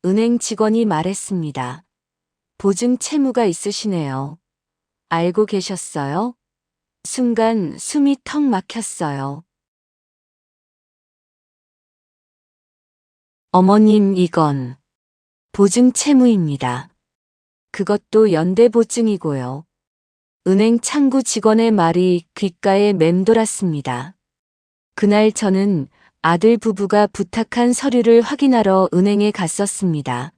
은행 직원이 말했습니다. 보증 채무가 있으시네요. 알고 계셨어요? 순간 숨이 턱 막혔어요. 어머님, 이건 보증 채무입니다. 그것도 연대보증이고요. 은행 창구 직원의 말이 귓가에 맴돌았습니다. 그날 저는 아들 부부가 부탁한 서류를 확인하러 은행에 갔었습니다.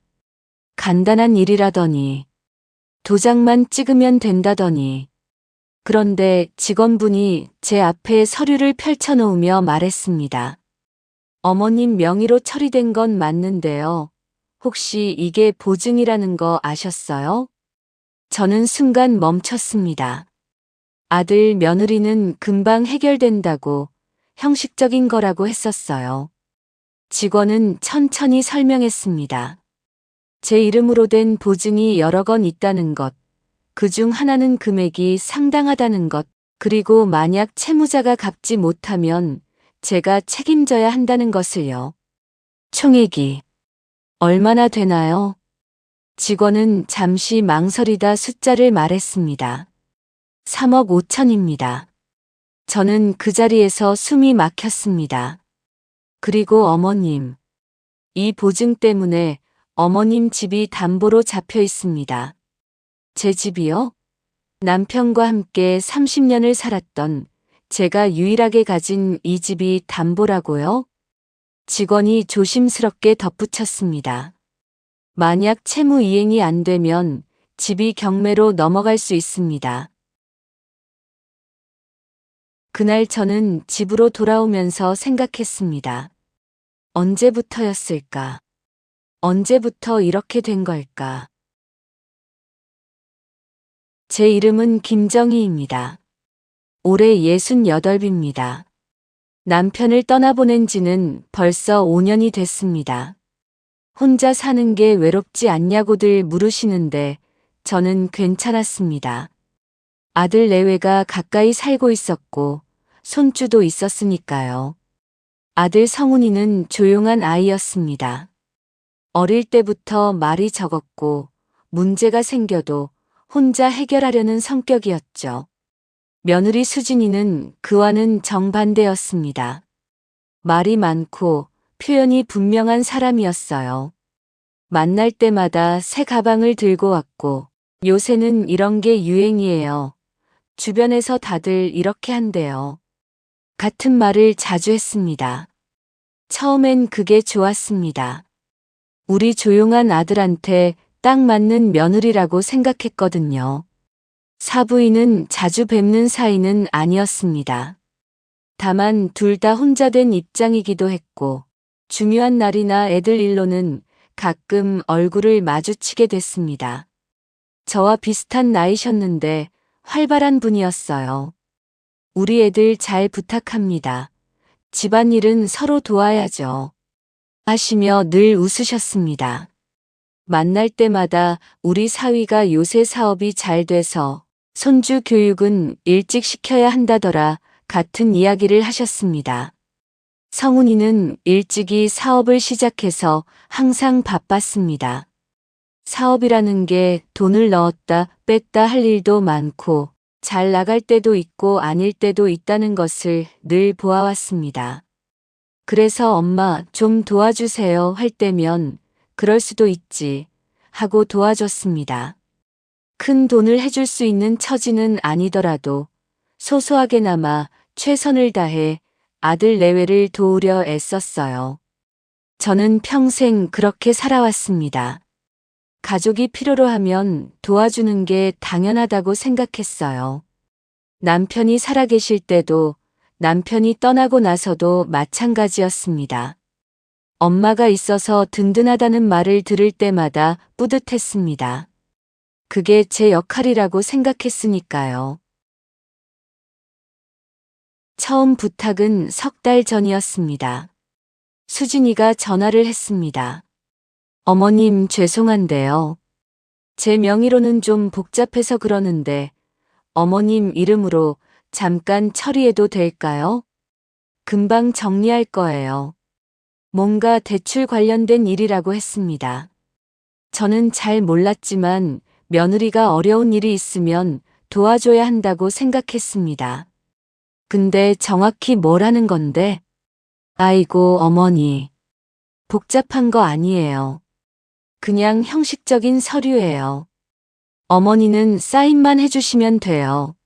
간단한 일이라더니, 도장만 찍으면 된다더니, 그런데 직원분이 제 앞에 서류를 펼쳐놓으며 말했습니다. 어머님 명의로 처리된 건 맞는데요. 혹시 이게 보증이라는 거 아셨어요? 저는 순간 멈췄습니다. 아들 며느리는 금방 해결된다고 형식적인 거라고 했었어요. 직원은 천천히 설명했습니다. 제 이름으로 된 보증이 여러 건 있다는 것, 그중 하나는 금액이 상당하다는 것, 그리고 만약 채무자가 갚지 못하면 제가 책임져야 한다는 것을요. 총액이 얼마나 되나요? 직원은 잠시 망설이다 숫자를 말했습니다. 3억 5천입니다. 저는 그 자리에서 숨이 막혔습니다. 그리고 어머님, 이 보증 때문에 어머님 집이 담보로 잡혀 있습니다. 제 집이요? 남편과 함께 30년을 살았던 제가 유일하게 가진 이 집이 담보라고요? 직원이 조심스럽게 덧붙였습니다. 만약 채무 이행이 안 되면 집이 경매로 넘어갈 수 있습니다. 그날 저는 집으로 돌아오면서 생각했습니다. 언제부터였을까? 언제부터 이렇게 된 걸까? 제 이름은 김정희입니다. 올해 68입니다. 남편을 떠나보낸 지는 벌써 5년이 됐습니다. 혼자 사는 게 외롭지 않냐고들 물으시는데 저는 괜찮았습니다. 아들 내외가 가까이 살고 있었고 손주도 있었으니까요. 아들 성훈이는 조용한 아이였습니다. 어릴 때부터 말이 적었고 문제가 생겨도 혼자 해결하려는 성격이었죠. 며느리 수진이는 그와는 정반대였습니다. 말이 많고 표현이 분명한 사람이었어요. 만날 때마다 새 가방을 들고 왔고, 요새는 이런 게 유행이에요. 주변에서 다들 이렇게 한대요. 같은 말을 자주 했습니다. 처음엔 그게 좋았습니다. 우리 조용한 아들한테 딱 맞는 며느리라고 생각했거든요. 사부인은 자주 뵙는 사이는 아니었습니다. 다만 둘 다 혼자 된 입장이기도 했고, 중요한 날이나 애들 일로는 가끔 얼굴을 마주치게 됐습니다. 저와 비슷한 나이셨는데 활발한 분이었어요. 우리 애들 잘 부탁합니다. 집안일은 서로 도와야죠. 하시며 늘 웃으셨습니다. 만날 때마다 우리 사위가 요새 사업이 잘 돼서 손주 교육은 일찍 시켜야 한다더라 같은 이야기를 하셨습니다. 성훈이는 일찍이 사업을 시작해서 항상 바빴습니다. 사업이라는 게 돈을 넣었다 뺐다 할 일도 많고 잘 나갈 때도 있고 아닐 때도 있다는 것을 늘 보아왔습니다. 그래서 엄마 좀 도와주세요 할 때면 그럴 수도 있지 하고 도와줬습니다. 큰 돈을 해줄 수 있는 처지는 아니더라도 소소하게나마 최선을 다해 아들 내외를 도우려 애썼어요. 저는 평생 그렇게 살아왔습니다. 가족이 필요로 하면 도와주는 게 당연하다고 생각했어요. 남편이 살아계실 때도 남편이 떠나고 나서도 마찬가지였습니다. 엄마가 있어서 든든하다는 말을 들을 때마다 뿌듯했습니다. 그게 제 역할이라고 생각했으니까요. 처음 부탁은 3달 전이었습니다. 수진이가 전화를 했습니다. 어머님 죄송한데요. 제 명의로는 좀 복잡해서 그러는데 어머님 이름으로 잠깐 처리해도 될까요? 금방 정리할 거예요. 뭔가 대출 관련된 일이라고 했습니다. 저는 잘 몰랐지만 며느리가 어려운 일이 있으면 도와줘야 한다고 생각했습니다. 근데 정확히 뭘 하는 건데? 아이고, 어머니. 복잡한 거 아니에요. 그냥 형식적인 서류예요. 어머니는 사인만 해주시면 돼요.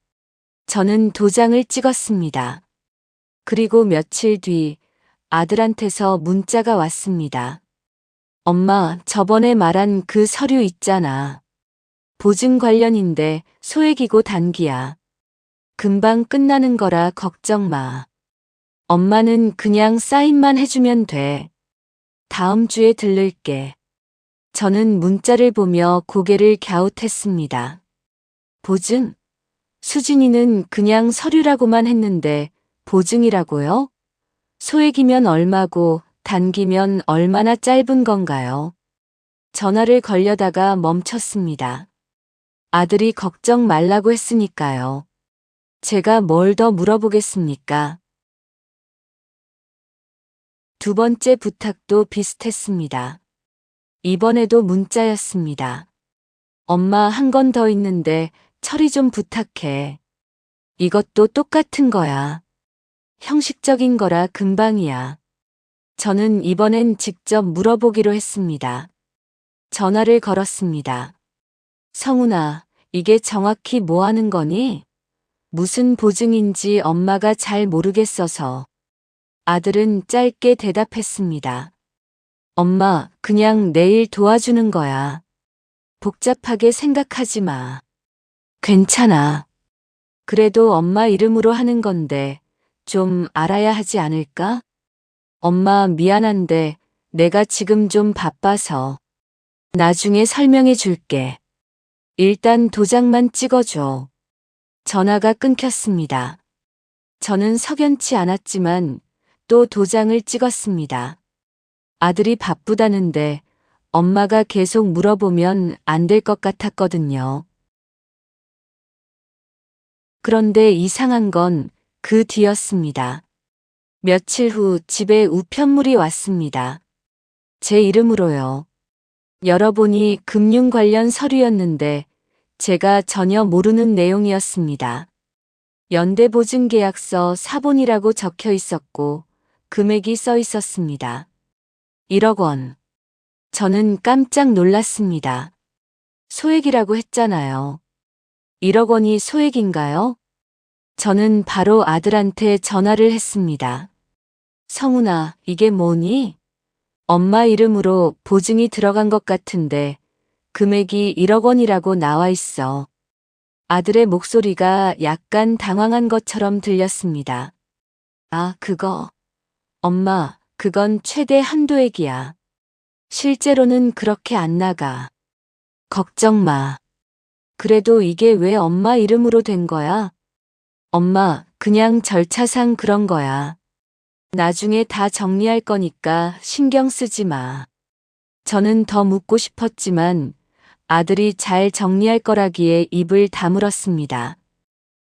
저는 도장을 찍었습니다. 그리고 며칠 뒤 아들한테서 문자가 왔습니다. 엄마, 저번에 말한 그 서류 있잖아. 보증 관련인데 소액이고 단기야. 금방 끝나는 거라 걱정 마. 엄마는 그냥 사인만 해주면 돼. 다음 주에 들를게. 저는 문자를 보며 고개를 갸웃했습니다. 보증? 수진이는 그냥 서류라고만 했는데 보증이라고요? 소액이면 얼마고 단기면 얼마나 짧은 건가요? 전화를 걸려다가 멈췄습니다. 아들이 걱정 말라고 했으니까요. 제가 뭘 더 물어보겠습니까? 두 번째 부탁도 비슷했습니다. 이번에도 문자였습니다. 엄마, 한 건 더 있는데 처리 좀 부탁해. 이것도 똑같은 거야. 형식적인 거라 금방이야. 저는 이번엔 직접 물어보기로 했습니다. 전화를 걸었습니다. 성훈아, 이게 정확히 뭐 하는 거니? 무슨 보증인지 엄마가 잘 모르겠어서. 아들은 짧게 대답했습니다. 엄마, 그냥 내일 도와주는 거야. 복잡하게 생각하지 마. 괜찮아. 그래도 엄마 이름으로 하는 건데 좀 알아야 하지 않을까? 엄마, 미안한데 내가 지금 좀 바빠서. 나중에 설명해 줄게. 일단 도장만 찍어줘. 전화가 끊겼습니다. 저는 석연치 않았지만 또 도장을 찍었습니다. 아들이 바쁘다는데 엄마가 계속 물어보면 안 될 것 같았거든요. 그런데 이상한 건 그 뒤였습니다. 며칠 후 집에 우편물이 왔습니다. 제 이름으로요. 열어보니 금융 관련 서류였는데 제가 전혀 모르는 내용이었습니다. 연대보증계약서 사본이라고 적혀 있었고 금액이 써 있었습니다. 1억 원. 저는 깜짝 놀랐습니다. 소액이라고 했잖아요. 1억 원이 소액인가요? 저는 바로 아들한테 전화를 했습니다. 성훈아, 이게 뭐니? 엄마 이름으로 보증이 들어간 것 같은데 금액이 1억 원이라고 나와 있어. 아들의 목소리가 약간 당황한 것처럼 들렸습니다. 아, 그거. 엄마, 그건 최대 한도액이야. 실제로는 그렇게 안 나가. 걱정 마. 그래도 이게 왜 엄마 이름으로 된 거야? 엄마, 그냥 절차상 그런 거야. 나중에 다 정리할 거니까 신경 쓰지 마. 저는 더 묻고 싶었지만 아들이 잘 정리할 거라기에 입을 다물었습니다.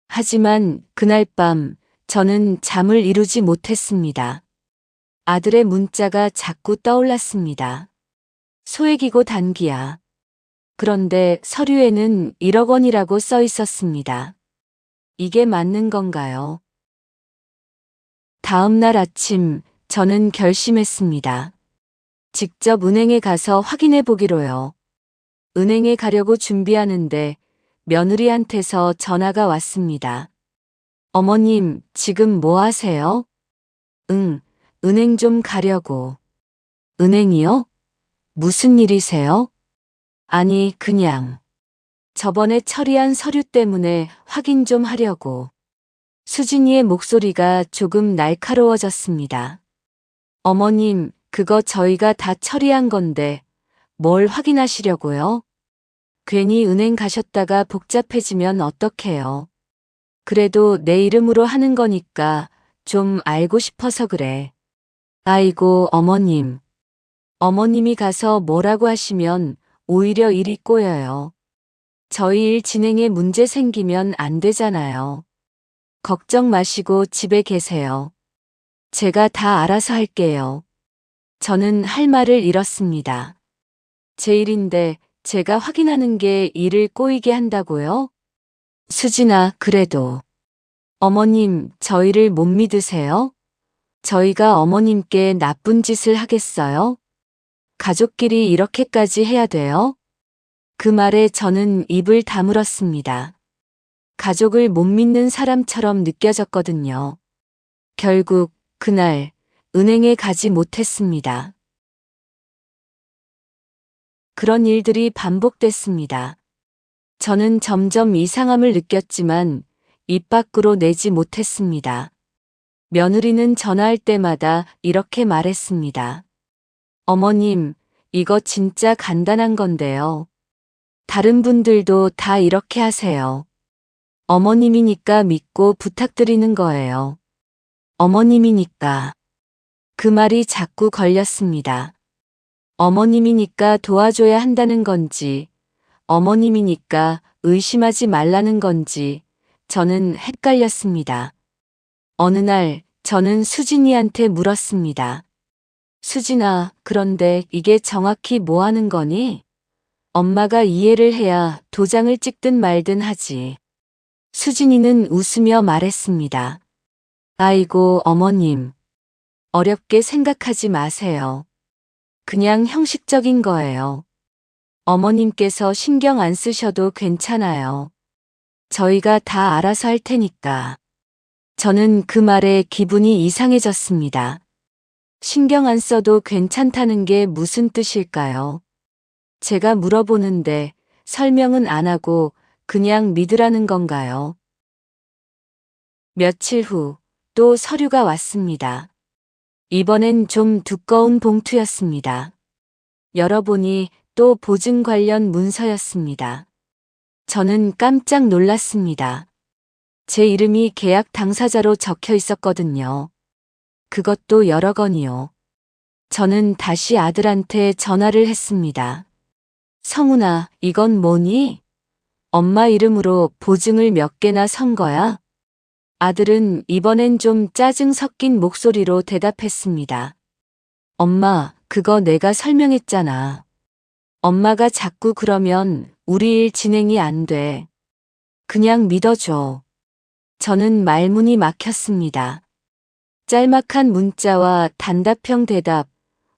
하지만 그날 밤 저는 잠을 이루지 못했습니다. 아들의 문자가 자꾸 떠올랐습니다. 소액이고 단기야. 그런데 서류에는 1억 원이라고 써 있었습니다. 이게 맞는 건가요? 다음 날 아침 저는 결심했습니다. 직접 은행에 가서 확인해 보기로요. 은행에 가려고 준비하는데 며느리한테서 전화가 왔습니다. 어머님, 지금 뭐 하세요? 응, 은행 좀 가려고. 은행이요? 무슨 일이세요? 아니, 그냥. 저번에 처리한 서류 때문에 확인 좀 하려고. 수진이의 목소리가 조금 날카로워졌습니다. 어머님, 그거 저희가 다 처리한 건데 뭘 확인하시려고요? 괜히 은행 가셨다가 복잡해지면 어떡해요. 그래도 내 이름으로 하는 거니까 좀 알고 싶어서 그래. 아이고, 어머님. 어머님이 가서 뭐라고 하시면 오히려 일이 꼬여요. 저희 일 진행에 문제 생기면 안 되잖아요. 걱정 마시고 집에 계세요. 제가 다 알아서 할게요. 저는 할 말을 잃었습니다. 제 일인데 제가 확인하는 게 일을 꼬이게 한다고요? 수진아, 그래도. 어머님, 저희를 못 믿으세요? 저희가 어머님께 나쁜 짓을 하겠어요? 가족끼리 이렇게까지 해야 돼요? 그 말에 저는 입을 다물었습니다. 가족을 못 믿는 사람처럼 느껴졌거든요. 결국 그날 은행에 가지 못했습니다. 그런 일들이 반복됐습니다. 저는 점점 이상함을 느꼈지만 입 밖으로 내지 못했습니다. 며느리는 전화할 때마다 이렇게 말했습니다. 어머님, 이거 진짜 간단한 건데요. 다른 분들도 다 이렇게 하세요. 어머님이니까 믿고 부탁드리는 거예요. 어머님이니까. 그 말이 자꾸 걸렸습니다. 어머님이니까 도와줘야 한다는 건지, 어머님이니까 의심하지 말라는 건지, 저는 헷갈렸습니다. 어느 날 저는 수진이한테 물었습니다. 수진아, 그런데 이게 정확히 뭐 하는 거니? 엄마가 이해를 해야 도장을 찍든 말든 하지. 수진이는 웃으며 말했습니다. 아이고, 어머님. 어렵게 생각하지 마세요. 그냥 형식적인 거예요. 어머님께서 신경 안 쓰셔도 괜찮아요. 저희가 다 알아서 할 테니까. 저는 그 말에 기분이 이상해졌습니다. 신경 안 써도 괜찮다는 게 무슨 뜻일까요? 제가 물어보는데 설명은 안 하고 그냥 믿으라는 건가요? 며칠 후 또 서류가 왔습니다. 이번엔 좀 두꺼운 봉투였습니다. 열어보니 또 보증 관련 문서였습니다. 저는 깜짝 놀랐습니다. 제 이름이 계약 당사자로 적혀 있었거든요. 그것도 여러 건이요. 저는 다시 아들한테 전화를 했습니다. 성훈아, 이건 뭐니? 엄마 이름으로 보증을 몇 개나 선 거야? 아들은 이번엔 좀 짜증 섞인 목소리로 대답했습니다. 엄마, 그거 내가 설명했잖아. 엄마가 자꾸 그러면 우리 일 진행이 안 돼. 그냥 믿어줘. 저는 말문이 막혔습니다. 짤막한 문자와 단답형 대답,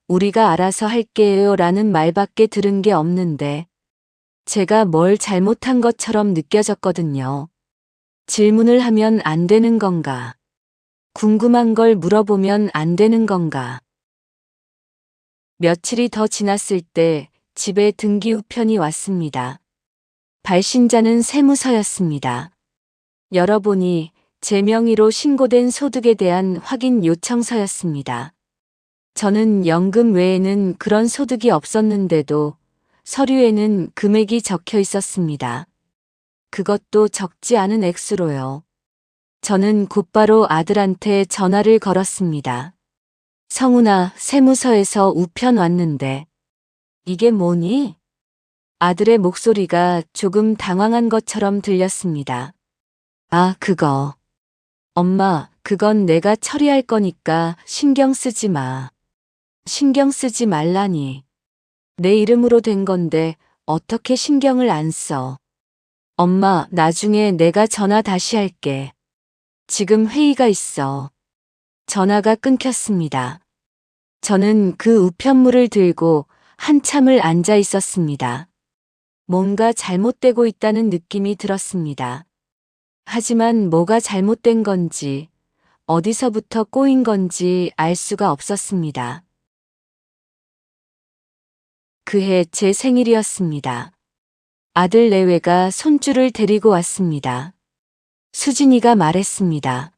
우리가 알아서 할게요 라는 말밖에 들은 게 없는데 제가 뭘 잘못한 것처럼 느껴졌거든요. 질문을 하면 안 되는 건가? 궁금한 걸 물어보면 안 되는 건가? 며칠이 더 지났을 때 집에 등기 우편이 왔습니다. 발신자는 세무서였습니다. 열어보니 제 명의로 신고된 소득에 대한 확인 요청서였습니다. 저는 연금 외에는 그런 소득이 없었는데도 서류에는 금액이 적혀 있었습니다. 그것도 적지 않은 액수로요. 저는 곧바로 아들한테 전화를 걸었습니다. 성훈아, 세무서에서 우편 왔는데. 이게 뭐니? 아들의 목소리가 조금 당황한 것처럼 들렸습니다. 아, 그거. 엄마, 그건 내가 처리할 거니까 신경 쓰지 마. 신경 쓰지 말라니. 내 이름으로 된 건데 어떻게 신경을 안 써. 엄마, 나중에 내가 전화 다시 할게. 지금 회의가 있어. 전화가 끊겼습니다. 저는 그 우편물을 들고 한참을 앉아 있었습니다. 뭔가 잘못되고 있다는 느낌이 들었습니다. 하지만 뭐가 잘못된 건지, 어디서부터 꼬인 건지 알 수가 없었습니다. 그해 제 생일이었습니다. 아들 내외가 손주를 데리고 왔습니다. 수진이가 말했습니다.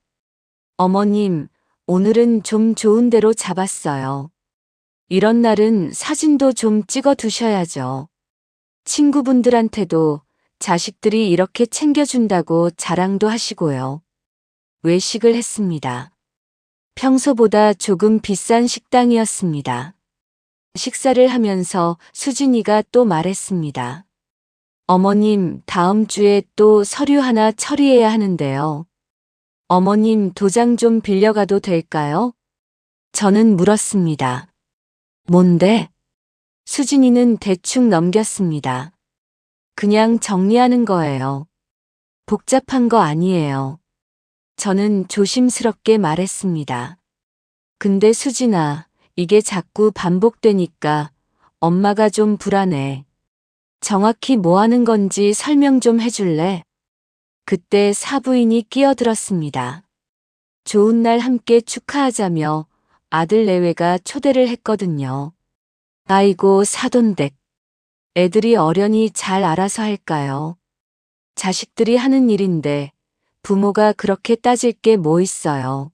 어머님, 오늘은 좀 좋은 데로 잡았어요. 이런 날은 사진도 좀 찍어 두셔야죠. 친구분들한테도 자식들이 이렇게 챙겨준다고 자랑도 하시고요. 외식을 했습니다. 평소보다 조금 비싼 식당이었습니다. 식사를 하면서 수진이가 또 말했습니다. 어머님, 다음 주에 또 서류 하나 처리해야 하는데요. 어머님, 도장 좀 빌려가도 될까요? 저는 물었습니다. 뭔데? 수진이는 대충 넘겼습니다. 그냥 정리하는 거예요. 복잡한 거 아니에요. 저는 조심스럽게 말했습니다. 근데 수진아, 이게 자꾸 반복되니까 엄마가 좀 불안해. 정확히 뭐 하는 건지 설명 좀 해줄래? 그때 사부인이 끼어들었습니다. 좋은 날 함께 축하하자며 아들 내외가 초대를 했거든요. 아이고 사돈댁. 애들이 어련히 잘 알아서 할까요? 자식들이 하는 일인데 부모가 그렇게 따질 게 뭐 있어요.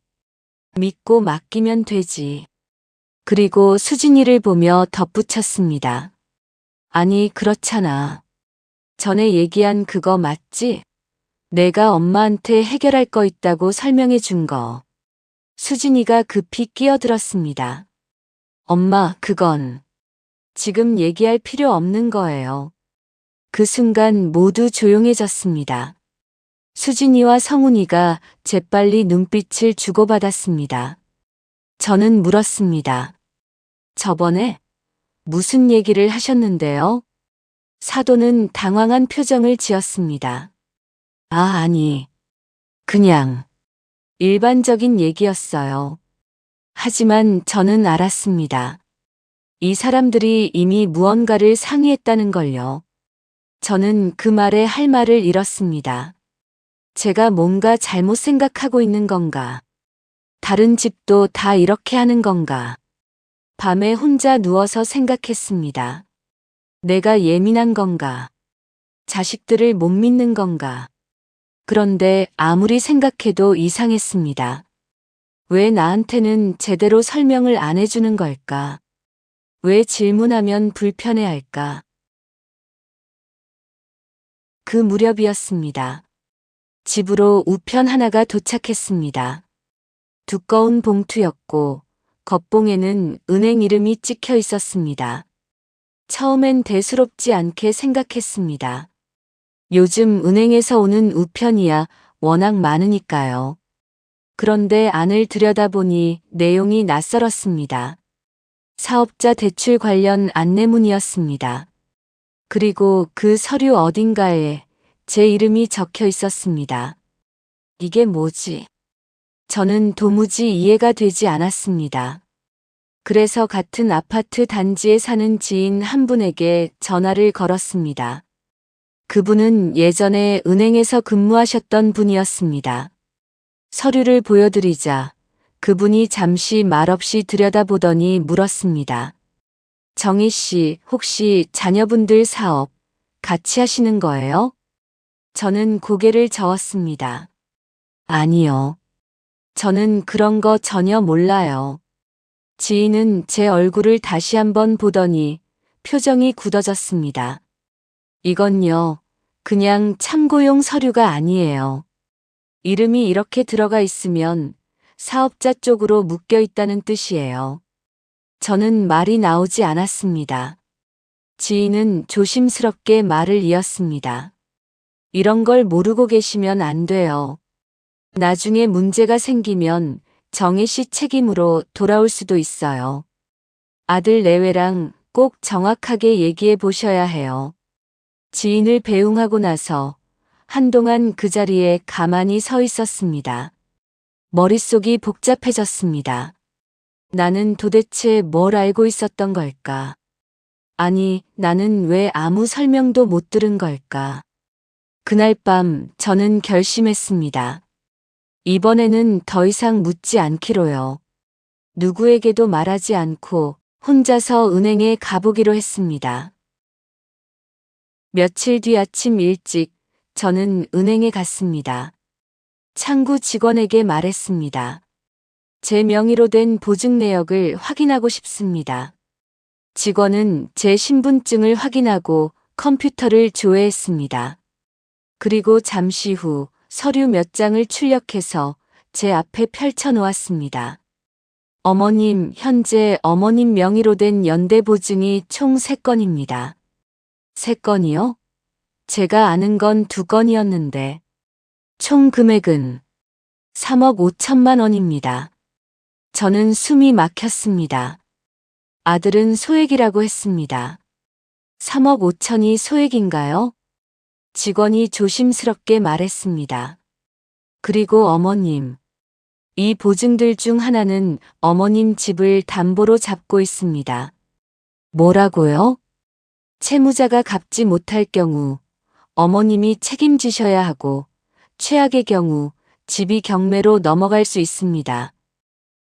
믿고 맡기면 되지. 그리고 수진이를 보며 덧붙였습니다. 아니 그렇잖아. 전에 얘기한 그거 맞지? 내가 엄마한테 해결할 거 있다고 설명해 준 거. 수진이가 급히 끼어들었습니다. 엄마, 그건 지금 얘기할 필요 없는 거예요. 그 순간 모두 조용해졌습니다. 수진이와 성훈이가 재빨리 눈빛을 주고받았습니다. 저는 물었습니다. 저번에 무슨 얘기를 하셨는데요? 사도는 당황한 표정을 지었습니다. 아니. 그냥 일반적인 얘기였어요. 하지만 저는 알았습니다. 이 사람들이 이미 무언가를 상의했다는 걸요. 저는 그 말에 할 말을 잃었습니다. 제가 뭔가 잘못 생각하고 있는 건가? 다른 집도 다 이렇게 하는 건가? 밤에 혼자 누워서 생각했습니다. 내가 예민한 건가? 자식들을 못 믿는 건가? 그런데 아무리 생각해도 이상했습니다. 왜 나한테는 제대로 설명을 안 해주는 걸까? 왜 질문하면 불편해할까? 그 무렵이었습니다. 집으로 우편 하나가 도착했습니다. 두꺼운 봉투였고 겉봉에는 은행 이름이 찍혀 있었습니다. 처음엔 대수롭지 않게 생각했습니다. 요즘 은행에서 오는 우편이야 워낙 많으니까요. 그런데 안을 들여다보니 내용이 낯설었습니다. 사업자 대출 관련 안내문이었습니다. 그리고 그 서류 어딘가에 제 이름이 적혀 있었습니다. 이게 뭐지? 저는 도무지 이해가 되지 않았습니다. 그래서 같은 아파트 단지에 사는 지인 한 분에게 전화를 걸었습니다. 그분은 예전에 은행에서 근무하셨던 분이었습니다. 서류를 보여드리자 그분이 잠시 말없이 들여다보더니 물었습니다. 정희 씨, 혹시 자녀분들 사업 같이 하시는 거예요? 저는 고개를 저었습니다. 아니요. 저는 그런 거 전혀 몰라요. 지인은 제 얼굴을 다시 한번 보더니 표정이 굳어졌습니다. 이건요, 그냥 참고용 서류가 아니에요. 이름이 이렇게 들어가 있으면 사업자 쪽으로 묶여 있다는 뜻이에요. 저는 말이 나오지 않았습니다. 지인은 조심스럽게 말을 이었습니다. 이런 걸 모르고 계시면 안 돼요. 나중에 문제가 생기면 정희 씨 책임으로 돌아올 수도 있어요. 아들 내외랑 꼭 정확하게 얘기해 보셔야 해요. 지인을 배웅하고 나서 한동안 그 자리에 가만히 서 있었습니다. 머릿속이 복잡해졌습니다. 나는 도대체 뭘 알고 있었던 걸까? 아니, 나는 왜 아무 설명도 못 들은 걸까? 그날 밤 저는 결심했습니다. 이번에는 더 이상 묻지 않기로요. 누구에게도 말하지 않고 혼자서 은행에 가보기로 했습니다. 며칠 뒤 아침 일찍 저는 은행에 갔습니다. 창구 직원에게 말했습니다. 제 명의로 된 보증 내역을 확인하고 싶습니다. 직원은 제 신분증을 확인하고 컴퓨터를 조회했습니다. 그리고 잠시 후 서류 몇 장을 출력해서 제 앞에 펼쳐 놓았습니다. 어머님, 현재 어머님 명의로 된 연대보증이 총 3건입니다. 3건이요? 제가 아는 건 2건이었는데 총 금액은 3억 5천만 원입니다. 저는 숨이 막혔습니다. 아들은 소액이라고 했습니다. 3억 5천이 소액인가요? 직원이 조심스럽게 말했습니다. 그리고 어머님, 이 보증들 중 하나는 어머님 집을 담보로 잡고 있습니다. 뭐라고요? 채무자가 갚지 못할 경우 어머님이 책임지셔야 하고 최악의 경우 집이 경매로 넘어갈 수 있습니다.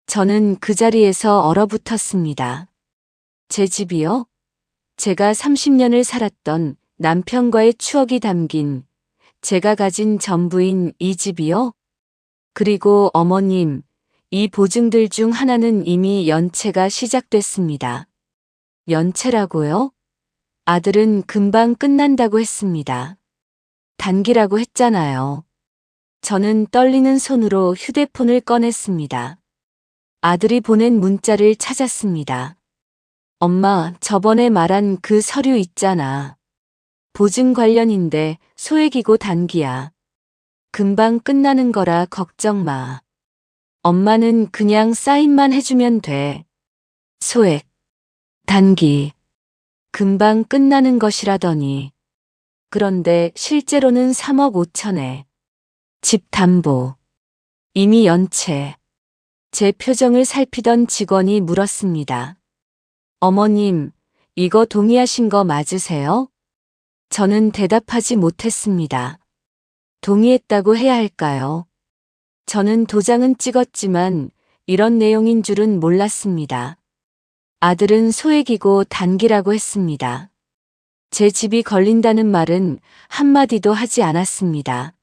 저는 그 자리에서 얼어붙었습니다. 제 집이요? 제가 30년을 살았던 남편과의 추억이 담긴 제가 가진 전부인 이 집이요? 그리고 어머님, 이 보증들 중 하나는 이미 연체가 시작됐습니다. 연체라고요? 아들은 금방 끝난다고 했습니다. 단기라고 했잖아요. 저는 떨리는 손으로 휴대폰을 꺼냈습니다. 아들이 보낸 문자를 찾았습니다. 엄마, 저번에 말한 그 서류 있잖아. 보증 관련인데 소액이고 단기야. 금방 끝나는 거라 걱정 마. 엄마는 그냥 사인만 해주면 돼. 소액, 단기, 금방 끝나는 것이라더니. 그런데 실제로는 3억 5천에. 집 담보. 이미 연체. 제 표정을 살피던 직원이 물었습니다. 어머님, 이거 동의하신 거 맞으세요? 저는 대답하지 못했습니다. 동의했다고 해야 할까요? 저는 도장은 찍었지만 이런 내용인 줄은 몰랐습니다. 아들은 소액이고 단기라고 했습니다. 제 집이 걸린다는 말은 한마디도 하지 않았습니다.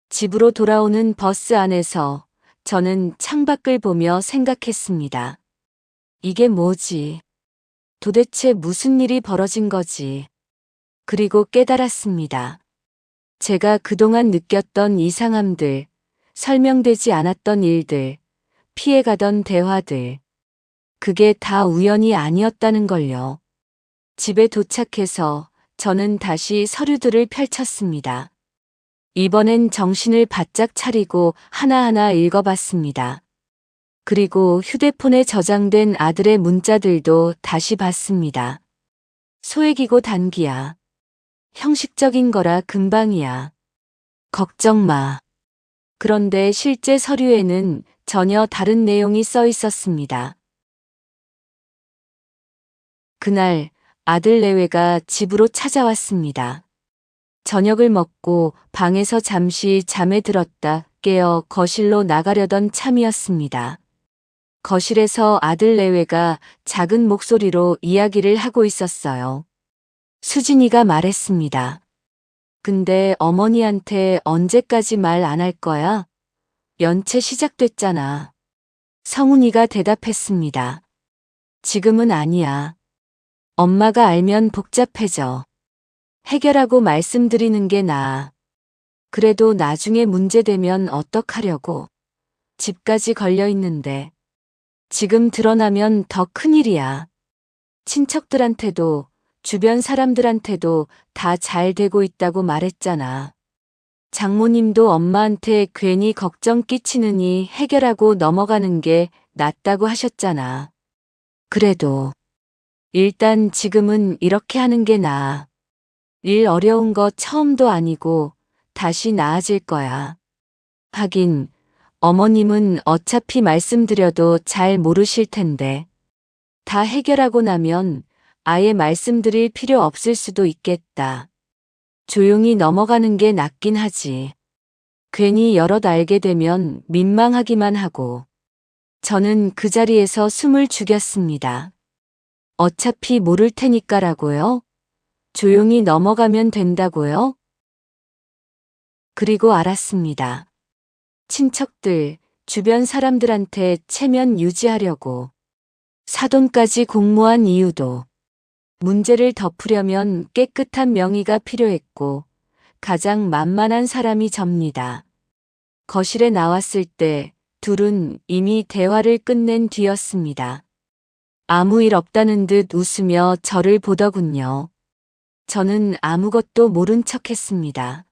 집으로 돌아오는 버스 안에서 저는 창밖을 보며 생각했습니다. 이게 뭐지? 도대체 무슨 일이 벌어진 거지? 그리고 깨달았습니다. 제가 그동안 느꼈던 이상함들, 설명되지 않았던 일들, 피해가던 대화들, 그게 다 우연이 아니었다는 걸요. 집에 도착해서 저는 다시 서류들을 펼쳤습니다. 이번엔 정신을 바짝 차리고 하나하나 읽어봤습니다. 그리고 휴대폰에 저장된 아들의 문자들도 다시 봤습니다. 소액이고 단기야. 형식적인 거라 금방이야. 걱정 마. 그런데 실제 서류에는 전혀 다른 내용이 써 있었습니다. 그날 아들 내외가 집으로 찾아왔습니다. 저녁을 먹고 방에서 잠시 잠에 들었다 깨어 거실로 나가려던 참이었습니다. 거실에서 아들 내외가 작은 목소리로 이야기를 하고 있었어요. 수진이가 말했습니다. 근데 어머니한테 언제까지 말 안 할 거야? 연체 시작됐잖아. 성훈이가 대답했습니다. 지금은 아니야. 엄마가 알면 복잡해져. 해결하고 말씀드리는 게 나아. 그래도 나중에 문제되면 어떡하려고. 집까지 걸려 있는데. 지금 드러나면 더 큰일이야. 친척들한테도 주변 사람들한테도 다 잘 되고 있다고 말했잖아. 장모님도 엄마한테 괜히 걱정 끼치느니 해결하고 넘어가는 게 낫다고 하셨잖아. 그래도 일단 지금은 이렇게 하는 게 나아. 일 어려운 거 처음도 아니고 다시 나아질 거야. 하긴 어머님은 어차피 말씀드려도 잘 모르실 텐데. 다 해결하고 나면 아예 말씀드릴 필요 없을 수도 있겠다. 조용히 넘어가는 게 낫긴 하지. 괜히 여럿 알게 되면 민망하기만 하고. 저는 그 자리에서 숨을 죽였습니다. 어차피 모를 테니까라고요? 조용히 넘어가면 된다고요? 그리고 알았습니다. 친척들, 주변 사람들한테 체면 유지하려고. 사돈까지 공모한 이유도 문제를 덮으려면 깨끗한 명의가 필요했고 가장 만만한 사람이 접니다. 거실에 나왔을 때 둘은 이미 대화를 끝낸 뒤였습니다. 아무 일 없다는 듯 웃으며 저를 보더군요. 저는 아무것도 모른 척했습니다.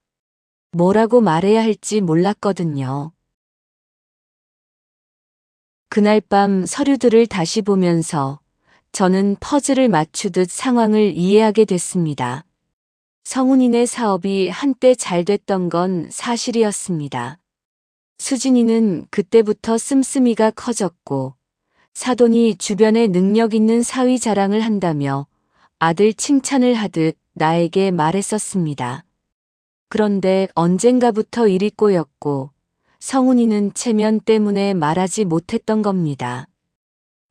뭐라고 말해야 할지 몰랐거든요. 그날 밤 서류들을 다시 보면서 저는 퍼즐을 맞추듯 상황을 이해하게 됐습니다. 성훈이네 사업이 한때 잘 됐던 건 사실이었습니다. 수진이는 그때부터 씀씀이가 커졌고 사돈이 주변에 능력 있는 사위 자랑을 한다며 아들 칭찬을 하듯 나에게 말했었습니다. 그런데 언젠가부터 일이 꼬였고 성훈이는 체면 때문에 말하지 못했던 겁니다.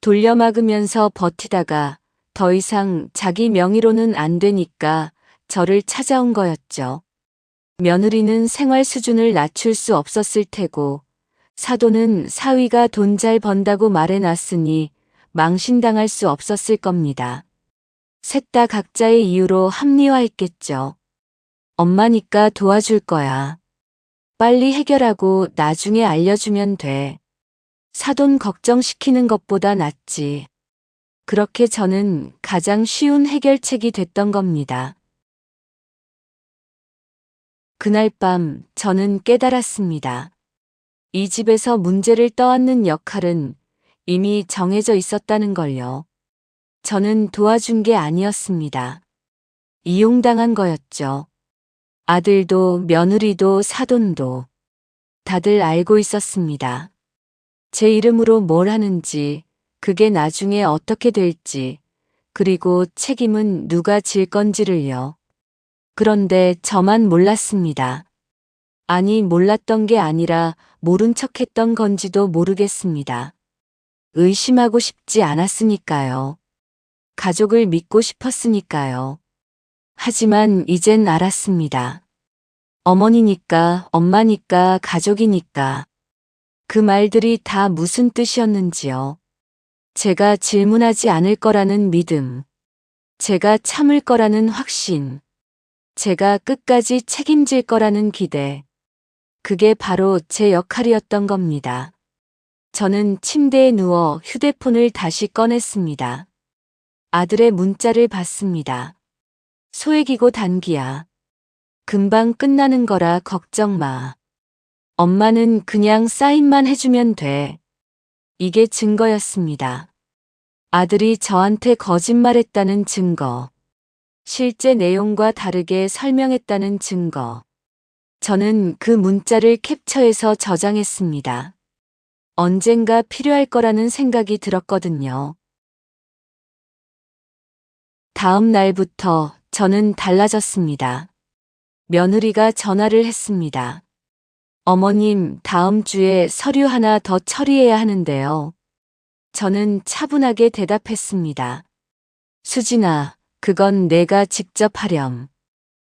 돌려막으면서 버티다가 더 이상 자기 명의로는 안 되니까 저를 찾아온 거였죠. 며느리는 생활 수준을 낮출 수 없었을 테고 사돈은 사위가 돈 잘 번다고 말해놨으니 망신당할 수 없었을 겁니다. 셋 다 각자의 이유로 합리화했겠죠. 엄마니까 도와줄 거야. 빨리 해결하고 나중에 알려주면 돼. 사돈 걱정시키는 것보다 낫지. 그렇게 저는 가장 쉬운 해결책이 됐던 겁니다. 그날 밤 저는 깨달았습니다. 이 집에서 문제를 떠안는 역할은 이미 정해져 있었다는 걸요. 저는 도와준 게 아니었습니다. 이용당한 거였죠. 아들도 며느리도 사돈도 다들 알고 있었습니다. 제 이름으로 뭘 하는지, 그게 나중에 어떻게 될지, 그리고 책임은 누가 질 건지를요. 그런데 저만 몰랐습니다. 아니, 몰랐던 게 아니라 모른 척했던 건지도 모르겠습니다. 의심하고 싶지 않았으니까요. 가족을 믿고 싶었으니까요. 하지만 이젠 알았습니다. 어머니니까, 엄마니까, 가족이니까. 그 말들이 다 무슨 뜻이었는지요. 제가 질문하지 않을 거라는 믿음. 제가 참을 거라는 확신. 제가 끝까지 책임질 거라는 기대. 그게 바로 제 역할이었던 겁니다. 저는 침대에 누워 휴대폰을 다시 꺼냈습니다. 아들의 문자를 봤습니다. 소액이고 단기야. 금방 끝나는 거라 걱정 마. 엄마는 그냥 사인만 해주면 돼. 이게 증거였습니다. 아들이 저한테 거짓말했다는 증거. 실제 내용과 다르게 설명했다는 증거. 저는 그 문자를 캡처해서 저장했습니다. 언젠가 필요할 거라는 생각이 들었거든요. 다음 날부터 저는 달라졌습니다. 며느리가 전화를 했습니다. 어머님, 다음 주에 서류 하나 더 처리해야 하는데요. 저는 차분하게 대답했습니다. 수진아, 그건 내가 직접 하렴.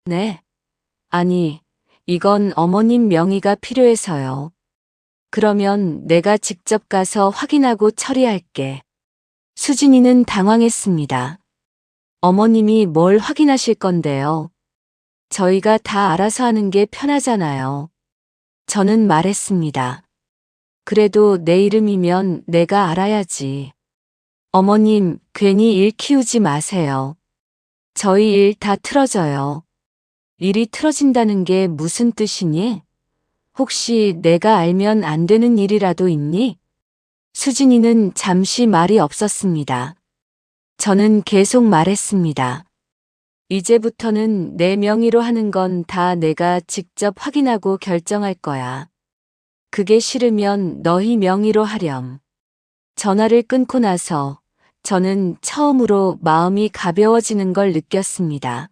네? 아니, 이건 어머님 명의가 필요해서요. 그러면 내가 직접 가서 확인하고 처리할게. 수진이는 당황했습니다. 어머님이 뭘 확인하실 건데요? 저희가 다 알아서 하는 게 편하잖아요. 저는 말했습니다. 그래도 내 이름이면 내가 알아야지. 어머님, 괜히 일 키우지 마세요. 저희 일 다 틀어져요. 일이 틀어진다는 게 무슨 뜻이니? 혹시 내가 알면 안 되는 일이라도 있니? 수진이는 잠시 말이 없었습니다. 저는 계속 말했습니다. 이제부터는 내 명의로 하는 건 다 내가 직접 확인하고 결정할 거야. 그게 싫으면 너희 명의로 하렴. 전화를 끊고 나서 저는 처음으로 마음이 가벼워지는 걸 느꼈습니다.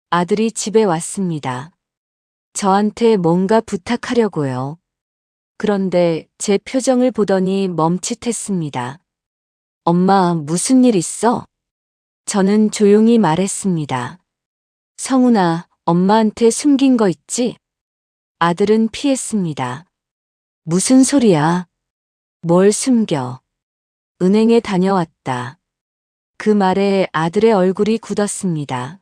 아들이 집에 왔습니다. 저한테 뭔가 부탁하려고요. 그런데 제 표정을 보더니 멈칫했습니다. 엄마, 무슨 일 있어? 저는 조용히 말했습니다. 성훈아, 엄마한테 숨긴 거 있지? 아들은 피했습니다. 무슨 소리야? 뭘 숨겨? 은행에 다녀왔다. 그 말에 아들의 얼굴이 굳었습니다.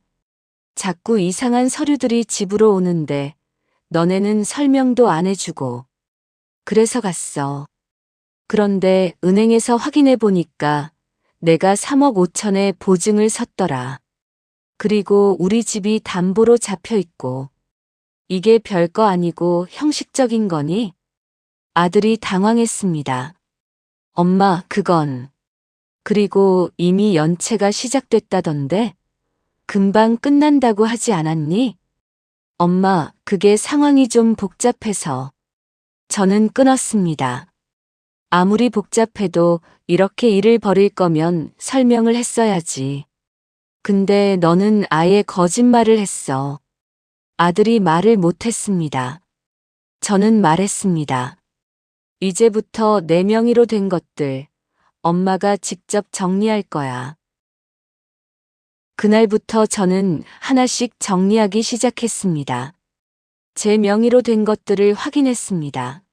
자꾸 이상한 서류들이 집으로 오는데 너네는 설명도 안 해주고. 그래서 갔어. 그런데 은행에서 확인해 보니까 내가 3억 5천에 보증을 섰더라. 그리고 우리 집이 담보로 잡혀 있고. 이게 별거 아니고 형식적인 거니? 아들이 당황했습니다. 엄마, 그건. 그리고 이미 연체가 시작됐다던데? 금방 끝난다고 하지 않았니? 엄마, 그게 상황이 좀 복잡해서. 저는 끊었습니다. 아무리 복잡해도 이렇게 일을 벌일 거면 설명을 했어야지. 근데 너는 아예 거짓말을 했어. 아들이 말을 못했습니다. 저는 말했습니다. 이제부터 내 명의로 된 것들, 엄마가 직접 정리할 거야. 그날부터 저는 하나씩 정리하기 시작했습니다. 제 명의로 된 것들을 확인했습니다.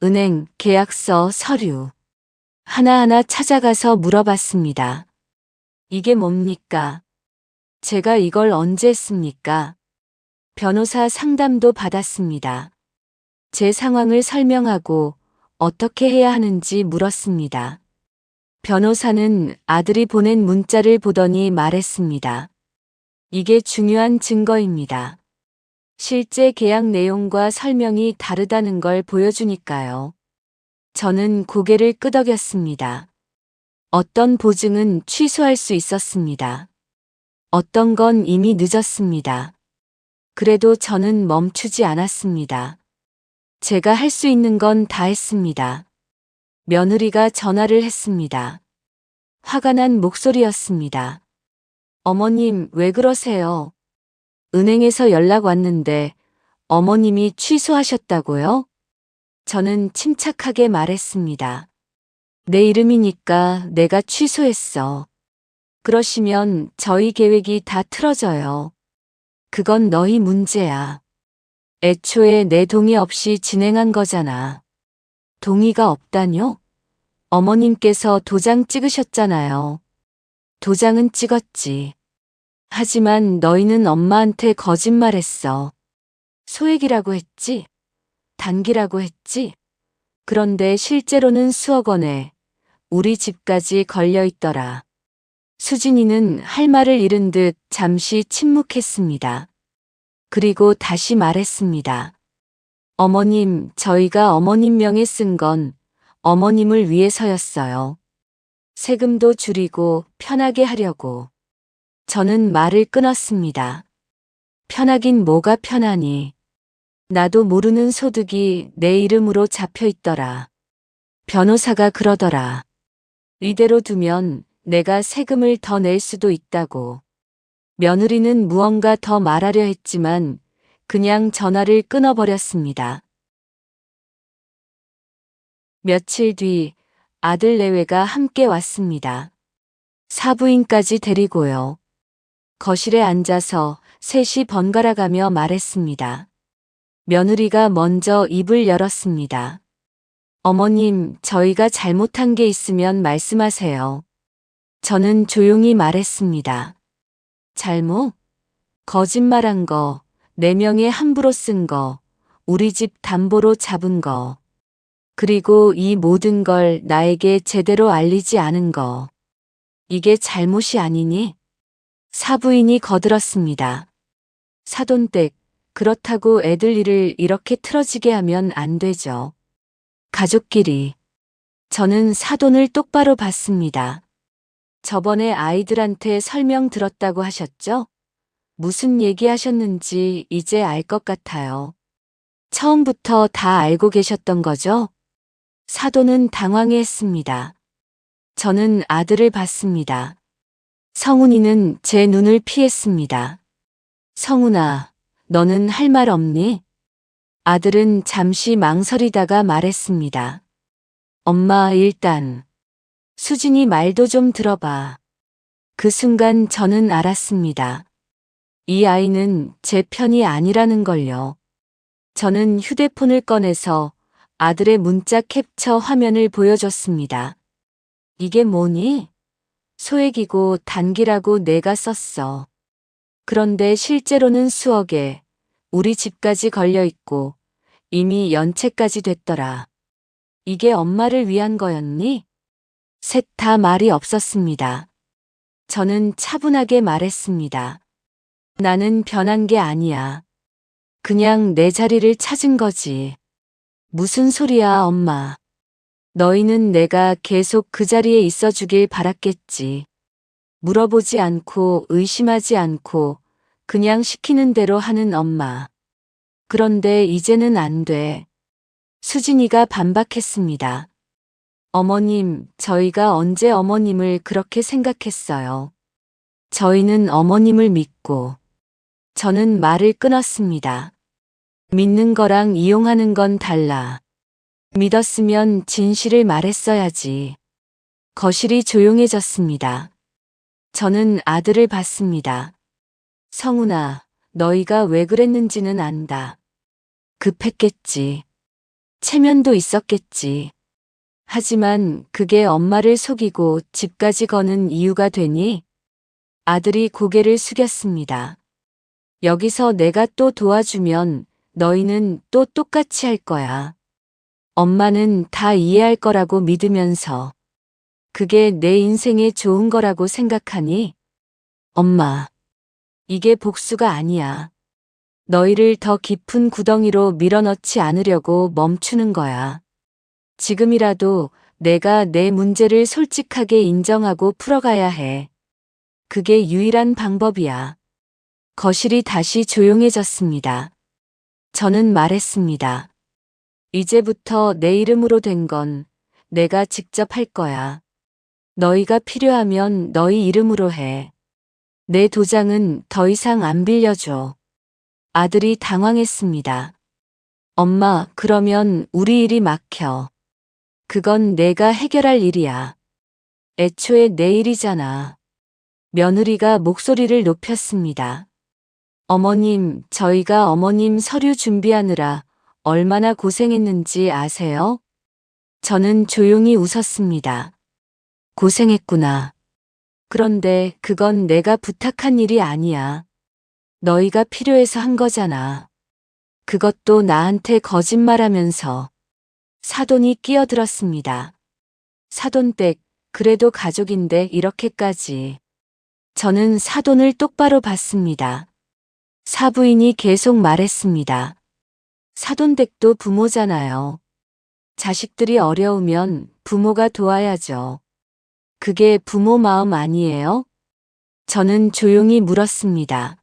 은행, 계약서, 서류. 하나하나 찾아가서 물어봤습니다. 이게 뭡니까? 제가 이걸 언제 했습니까? 변호사 상담도 받았습니다. 제 상황을 설명하고 어떻게 해야 하는지 물었습니다. 변호사는 아들이 보낸 문자를 보더니 말했습니다. 이게 중요한 증거입니다. 실제 계약 내용과 설명이 다르다는 걸 보여주니까요. 저는 고개를 끄덕였습니다. 어떤 보증은 취소할 수 있었습니다. 어떤 건 이미 늦었습니다. 그래도 저는 멈추지 않았습니다. 제가 할 수 있는 건 다 했습니다. 며느리가 전화를 했습니다. 화가 난 목소리였습니다. 어머님, 왜 그러세요? 은행에서 연락 왔는데 어머님이 취소하셨다고요? 저는 침착하게 말했습니다. 내 이름이니까 내가 취소했어. 그러시면 저희 계획이 다 틀어져요. 그건 너희 문제야. 애초에 내 동의 없이 진행한 거잖아. 동의가 없다뇨? 어머님께서 도장 찍으셨잖아요. 도장은 찍었지. 하지만 너희는 엄마한테 거짓말했어. 소액이라고 했지? 단기라고 했지? 그런데 실제로는 수억 원에 우리 집까지 걸려 있더라. 수진이는 할 말을 잃은 듯 잠시 침묵했습니다. 그리고 다시 말했습니다. 어머님, 저희가 어머님 명에 쓴 건 어머님을 위해서였어요. 세금도 줄이고 편하게 하려고. 저는 말을 끊었습니다. 편하긴 뭐가 편하니. 나도 모르는 소득이 내 이름으로 잡혀 있더라. 변호사가 그러더라. 이대로 두면 내가 세금을 더 낼 수도 있다고. 며느리는 무언가 더 말하려 했지만 그냥 전화를 끊어버렸습니다. 며칠 뒤 아들 내외가 함께 왔습니다. 사부인까지 데리고요. 거실에 앉아서 셋이 번갈아 가며 말했습니다. 며느리가 먼저 입을 열었습니다. 어머님, 저희가 잘못한 게 있으면 말씀하세요. 저는 조용히 말했습니다. 잘못? 거짓말한 거, 내 명에 함부로 쓴 거, 우리 집 담보로 잡은 거, 그리고 이 모든 걸 나에게 제대로 알리지 않은 거. 이게 잘못이 아니니? 사부인이 거들었습니다. 사돈댁, 그렇다고 애들 일을 이렇게 틀어지게 하면 안 되죠. 가족끼리. 저는 사돈을 똑바로 봤습니다. 저번에 아이들한테 설명 들었다고 하셨죠? 무슨 얘기 하셨는지 이제 알 것 같아요. 처음부터 다 알고 계셨던 거죠? 사돈은 당황해했습니다. 저는 아들을 봤습니다. 성훈이는 제 눈을 피했습니다. 성훈아, 너는 할 말 없니? 아들은 잠시 망설이다가 말했습니다. 엄마, 일단 수진이 말도 좀 들어봐. 그 순간 저는 알았습니다. 이 아이는 제 편이 아니라는 걸요. 저는 휴대폰을 꺼내서 아들의 문자 캡처 화면을 보여줬습니다. 이게 뭐니? 소액이고 단기라고 내가 썼어. 그런데 실제로는 수억에 우리 집까지 걸려 있고 이미 연체까지 됐더라. 이게 엄마를 위한 거였니? 셋 다 말이 없었습니다. 저는 차분하게 말했습니다. 나는 변한 게 아니야. 그냥 내 자리를 찾은 거지. 무슨 소리야, 엄마. 너희는 내가 계속 그 자리에 있어 주길 바랐겠지. 물어보지 않고 의심하지 않고 그냥 시키는 대로 하는 엄마. 그런데 이제는 안 돼. 수진이가 반박했습니다. 어머님, 저희가 언제 어머님을 그렇게 생각했어요. 저희는 어머님을 믿고. 저는 말을 끊었습니다. 믿는 거랑 이용하는 건 달라. 믿었으면 진실을 말했어야지. 거실이 조용해졌습니다. 저는 아들을 봤습니다. 성훈아, 너희가 왜 그랬는지는 안다. 급했겠지. 체면도 있었겠지. 하지만 그게 엄마를 속이고 집까지 거는 이유가 되니? 아들이 고개를 숙였습니다. 여기서 내가 또 도와주면 너희는 또 똑같이 할 거야. 엄마는 다 이해할 거라고 믿으면서 그게 내 인생에 좋은 거라고 생각하니? 엄마, 이게 복수가 아니야. 너희를 더 깊은 구덩이로 밀어넣지 않으려고 멈추는 거야. 지금이라도 내가 내 문제를 솔직하게 인정하고 풀어가야 해. 그게 유일한 방법이야. 거실이 다시 조용해졌습니다. 저는 말했습니다. 이제부터 내 이름으로 된 건 내가 직접 할 거야. 너희가 필요하면 너희 이름으로 해. 내 도장은 더 이상 안 빌려줘. 아들이 당황했습니다. 엄마, 그러면 우리 일이 막혀. 그건 내가 해결할 일이야. 애초에 내 일이잖아. 며느리가 목소리를 높였습니다. 어머님, 저희가 어머님 서류 준비하느라 얼마나 고생했는지 아세요? 저는 조용히 웃었습니다. 고생했구나. 그런데 그건 내가 부탁한 일이 아니야. 너희가 필요해서 한 거잖아. 그것도 나한테 거짓말하면서. 사돈이 끼어들었습니다. 사돈댁, 그래도 가족인데 이렇게까지. 저는 사돈을 똑바로 봤습니다. 사부인이 계속 말했습니다. 사돈댁도 부모잖아요. 자식들이 어려우면 부모가 도와야죠. 그게 부모 마음 아니에요? 저는 조용히 물었습니다.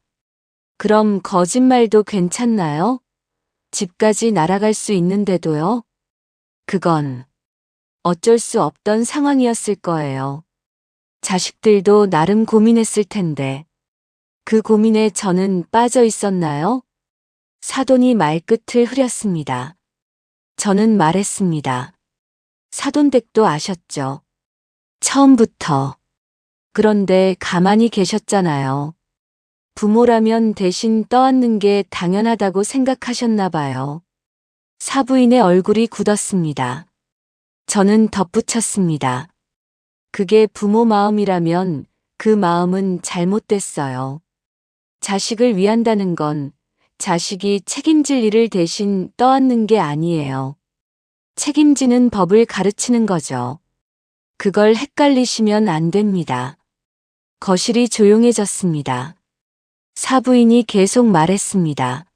그럼 거짓말도 괜찮나요? 집까지 날아갈 수 있는데도요? 그건 어쩔 수 없던 상황이었을 거예요. 자식들도 나름 고민했을 텐데. 그 고민에 저는 빠져 있었나요? 사돈이 말끝을 흐렸습니다. 저는 말했습니다. 사돈댁도 아셨죠? 처음부터. 그런데 가만히 계셨잖아요. 부모라면 대신 떠안는 게 당연하다고 생각하셨나 봐요. 사부인의 얼굴이 굳었습니다. 저는 덧붙였습니다. 그게 부모 마음이라면 그 마음은 잘못됐어요. 자식을 위한다는 건 자식이 책임질 일을 대신 떠안는 게 아니에요. 책임지는 법을 가르치는 거죠. 그걸 헷갈리시면 안 됩니다. 거실이 조용해졌습니다. 사부인이 계속 말했습니다.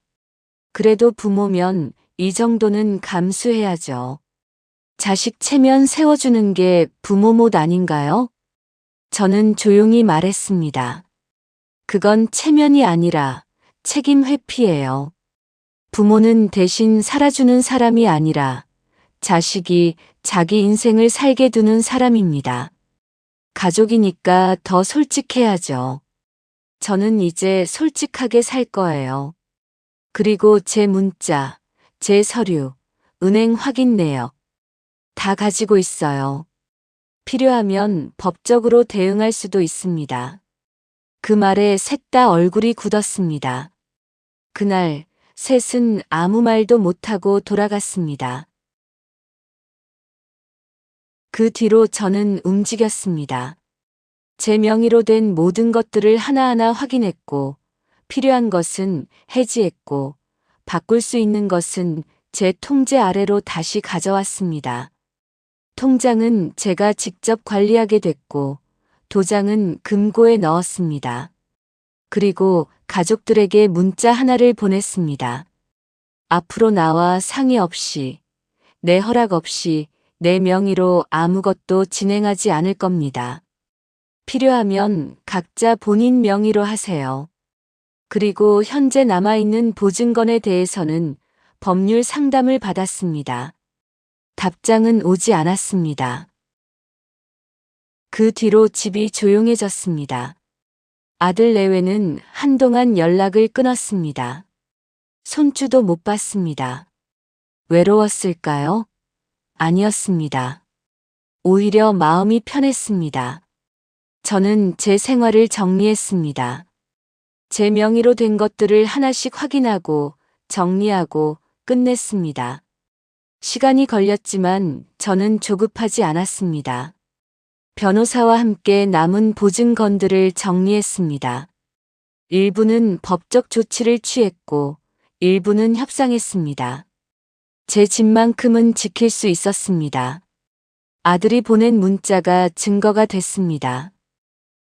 그래도 부모면 이 정도는 감수해야죠. 자식 체면 세워주는 게 부모 못 아닌가요? 저는 조용히 말했습니다. 그건 체면이 아니라 책임 회피예요. 부모는 대신 살아주는 사람이 아니라 자식이 자기 인생을 살게 두는 사람입니다. 가족이니까 더 솔직해야죠. 저는 이제 솔직하게 살 거예요. 그리고 제 문자, 제 서류, 은행 확인 내역 다 가지고 있어요. 필요하면 법적으로 대응할 수도 있습니다. 그 말에 셋 다 얼굴이 굳었습니다. 그날 셋은 아무 말도 못하고 돌아갔습니다. 그 뒤로 저는 움직였습니다. 제 명의로 된 모든 것들을 하나하나 확인했고, 필요한 것은 해지했고, 바꿀 수 있는 것은 제 통제 아래로 다시 가져왔습니다. 통장은 제가 직접 관리하게 됐고, 도장은 금고에 넣었습니다. 그리고 가족들에게 문자 하나를 보냈습니다. 앞으로 나와 상의 없이 내 허락 없이 내 명의로 아무것도 진행하지 않을 겁니다. 필요하면 각자 본인 명의로 하세요. 그리고 현재 남아있는 보증건에 대해서는 법률 상담을 받았습니다. 답장은 오지 않았습니다. 그 뒤로 집이 조용해졌습니다. 아들 내외는 한동안 연락을 끊었습니다. 손주도 못 봤습니다. 외로웠을까요? 아니었습니다. 오히려 마음이 편했습니다. 저는 제 생활을 정리했습니다. 제 명의로 된 것들을 하나씩 확인하고 정리하고 끝냈습니다. 시간이 걸렸지만 저는 조급하지 않았습니다. 변호사와 함께 남은 보증건들을 정리했습니다. 일부는 법적 조치를 취했고 일부는 협상했습니다. 제 집만큼은 지킬 수 있었습니다. 아들이 보낸 문자가 증거가 됐습니다.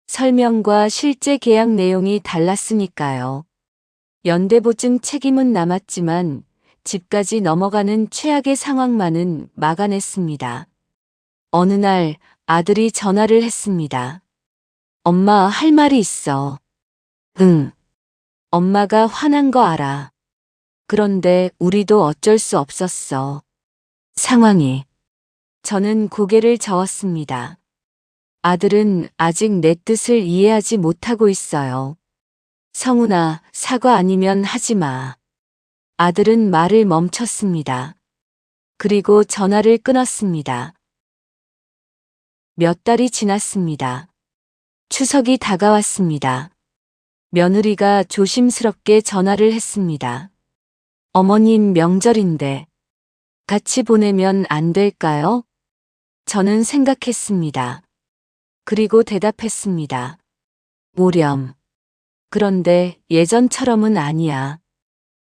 설명과 실제 계약 내용이 달랐으니까요. 연대보증 책임은 남았지만 집까지 넘어가는 최악의 상황만은 막아냈습니다. 어느 날 아들이 전화를 했습니다. 엄마, 할 말이 있어. 응. 엄마가 화난 거 알아. 그런데 우리도 어쩔 수 없었어. 상황이. 저는 고개를 저었습니다. 아들은 아직 내 뜻을 이해하지 못하고 있어요. 성훈아, 사과 아니면 하지 마. 아들은 말을 멈췄습니다. 그리고 전화를 끊었습니다. 몇 달이 지났습니다. 추석이 다가왔습니다. 며느리가 조심스럽게 전화를 했습니다. 어머님 명절인데 같이 보내면 안 될까요? 저는 생각했습니다. 그리고 대답했습니다. 오렴. 그런데 예전처럼은 아니야.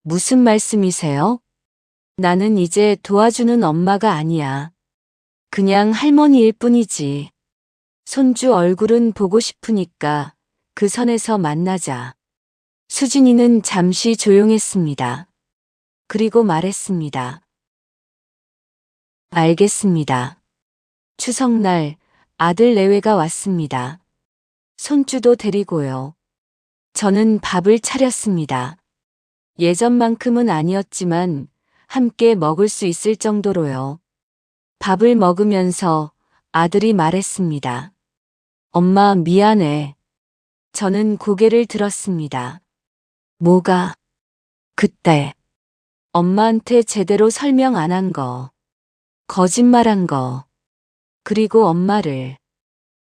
무슨 말씀이세요? 나는 이제 도와주는 엄마가 아니야. 그냥 할머니일 뿐이지. 손주 얼굴은 보고 싶으니까 그 선에서 만나자. 수진이는 잠시 조용했습니다. 그리고 말했습니다. 알겠습니다. 추석날 아들 내외가 왔습니다. 손주도 데리고요. 저는 밥을 차렸습니다. 예전만큼은 아니었지만 함께 먹을 수 있을 정도로요. 밥을 먹으면서 아들이 말했습니다. 엄마 미안해. 저는 고개를 들었습니다. 뭐가? 그때 엄마한테 제대로 설명 안 한 거, 거짓말한 거, 그리고 엄마를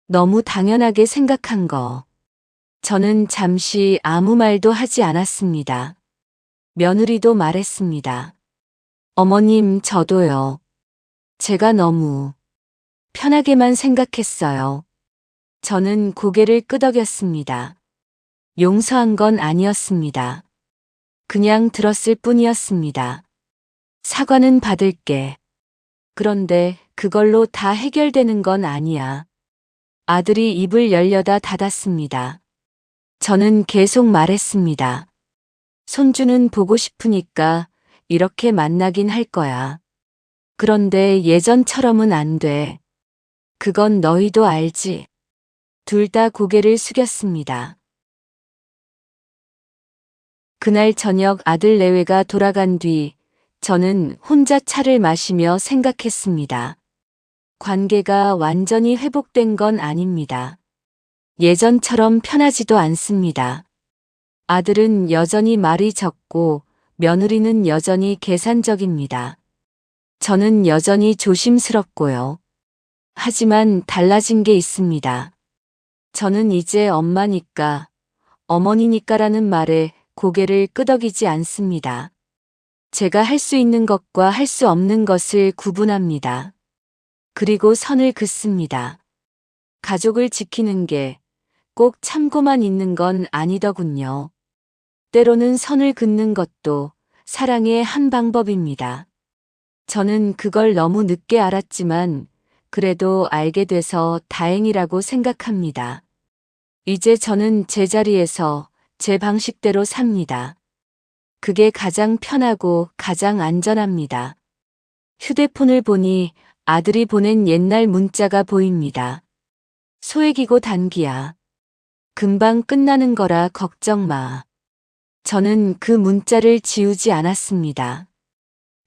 너무 당연하게 생각한 거. 저는 잠시 아무 말도 하지 않았습니다. 며느리도 말했습니다. 어머님, 저도요. 제가 너무 편하게만 생각했어요. 저는 고개를 끄덕였습니다. 용서한 건 아니었습니다. 그냥 들었을 뿐이었습니다. 사과는 받을게. 그런데 그걸로 다 해결되는 건 아니야. 아들이 입을 열려다 닫았습니다. 저는 계속 말했습니다. 손주는 보고 싶으니까 이렇게 만나긴 할 거야. 그런데 예전처럼은 안 돼. 그건 너희도 알지. 둘 다 고개를 숙였습니다. 그날 저녁 아들 내외가 돌아간 뒤 저는 혼자 차를 마시며 생각했습니다. 관계가 완전히 회복된 건 아닙니다. 예전처럼 편하지도 않습니다. 아들은 여전히 말이 적고 며느리는 여전히 계산적입니다. 저는 여전히 조심스럽고요. 하지만 달라진 게 있습니다. 저는 이제 엄마니까, 어머니니까라는 말에 고개를 끄덕이지 않습니다. 제가 할 수 있는 것과 할 수 없는 것을 구분합니다. 그리고 선을 긋습니다. 가족을 지키는 게 꼭 참고만 있는 건 아니더군요. 때로는 선을 긋는 것도 사랑의 한 방법입니다. 저는 그걸 너무 늦게 알았지만 그래도 알게 돼서 다행이라고 생각합니다. 이제 저는 제 자리에서 제 방식대로 삽니다. 그게 가장 편하고 가장 안전합니다. 휴대폰을 보니 아들이 보낸 옛날 문자가 보입니다. 소액이고 단기야. 금방 끝나는 거라 걱정 마. 저는 그 문자를 지우지 않았습니다.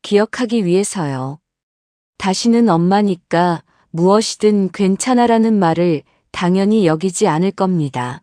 기억하기 위해서요. 다시는 엄마니까 무엇이든 괜찮아라는 말을 당연히 여기지 않을 겁니다.